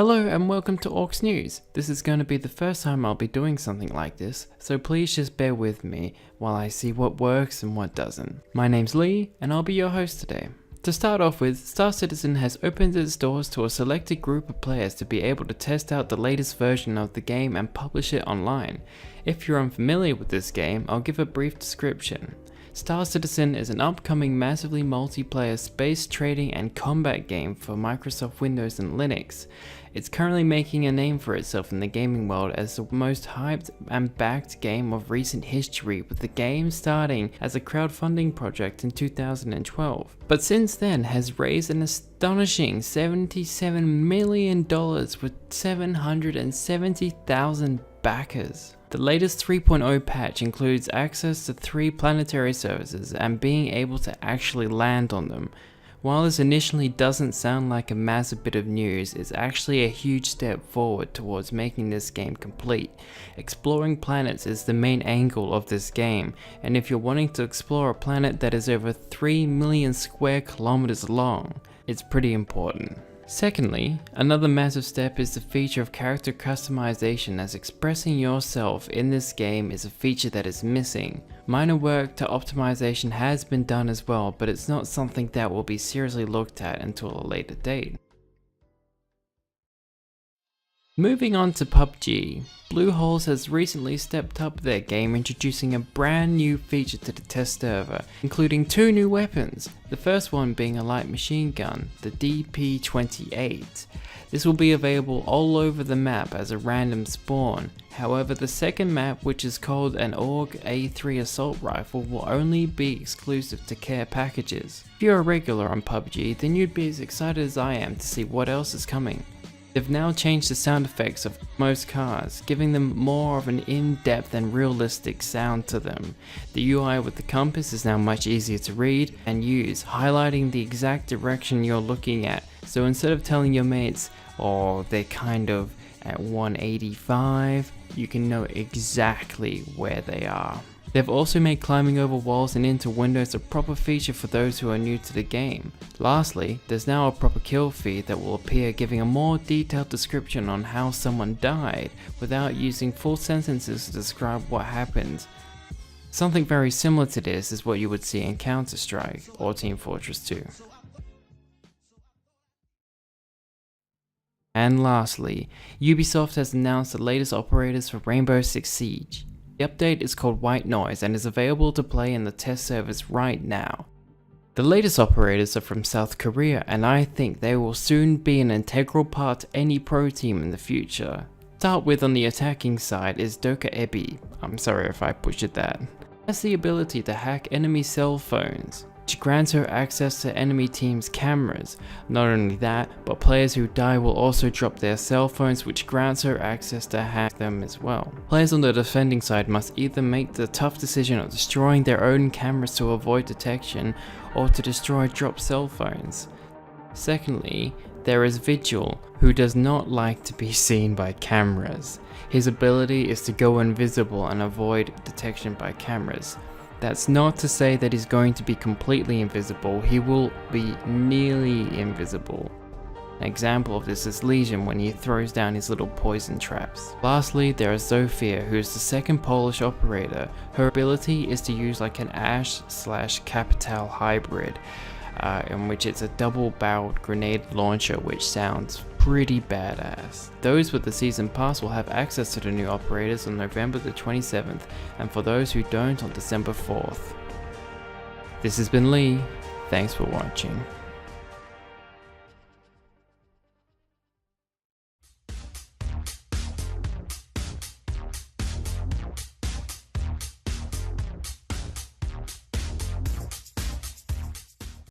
Hello and welcome to AUKS News. This is going to be the first time I'll be doing something like this, so please just bear with me while I see what works and what doesn't. My name's Lee and I'll be your host today. To start off with, Star Citizen has opened its doors to a selected group of players to be able to test out the latest version of the game and publish it online. If you're unfamiliar with this game, I'll give a brief description. Star Citizen is an upcoming massively multiplayer space trading and combat game for Microsoft Windows and Linux. It's currently making a name for itself in the gaming world as the most hyped and backed game of recent history, with the game starting as a crowdfunding project in 2012. But since then has raised an astonishing $77 million with 770,000 backers. The latest 3.0 patch includes access to 3 planetary services and being able to actually land on them. While this initially doesn't sound like a massive bit of news, it's actually a huge step forward towards making this game complete. Exploring planets is the main angle of this game, and if you're wanting to explore a planet that is over 3 million square kilometers long, it's pretty important. Secondly, another massive step is the feature of character customization, as expressing yourself in this game is a feature that is missing. Minor work to optimization has been done as well, but it's not something that will be seriously looked at until a later date. Moving on to PUBG, Blueholes has recently stepped up their game, introducing a brand new feature to the test server, including 2 new weapons, the first one being a light machine gun, the DP-28. This will be available all over the map as a random spawn. However, the second map, which is called an AUG A3 assault rifle, will only be exclusive to care packages. If you're a regular on PUBG, then you'd be as excited as I am to see what else is coming. They've now changed the sound effects of most cars, giving them more of an in-depth and realistic sound to them. The UI with the compass is now much easier to read and use, highlighting the exact direction you're looking at. So instead of telling your mates, oh, they're kind of at 185, you can know exactly where they are. They've also made climbing over walls and into windows a proper feature for those who are new to the game. Lastly, there's now a proper kill feed that will appear, giving a more detailed description on how someone died without using full sentences to describe what happened. Something very similar to this is what you would see in Counter-Strike or Team Fortress 2. And lastly, Ubisoft has announced the latest operators for Rainbow Six Siege. The update is called White Noise and is available to play in the test servers right now. The latest operators are from South Korea, and I think they will soon be an integral part to any pro team in the future. Start with on the attacking side is Doka Ebi, I'm sorry if I butchered that. Has the ability to hack enemy cell phones, which grants her access to enemy teams' cameras. Not only that, but players who die will also drop their cell phones, which grants her access to hack them as well. Players on the defending side must either make the tough decision of destroying their own cameras to avoid detection, or to destroy dropped cell phones. Secondly, there is Vigil, who does not like to be seen by cameras. His ability is to go invisible and avoid detection by cameras. That's not to say that he's going to be completely invisible, he will be nearly invisible. An example of this is Legion when he throws down his little poison traps. Lastly, there is Zofia, who is the second Polish operator. Her ability is to use like an Ash/Capital hybrid, in which it's a double-barreled grenade launcher, which sounds pretty badass. Those with the season pass will have access to the new operators on November the 27th, and for those who don't, on December 4th. This has been Lee, thanks for watching.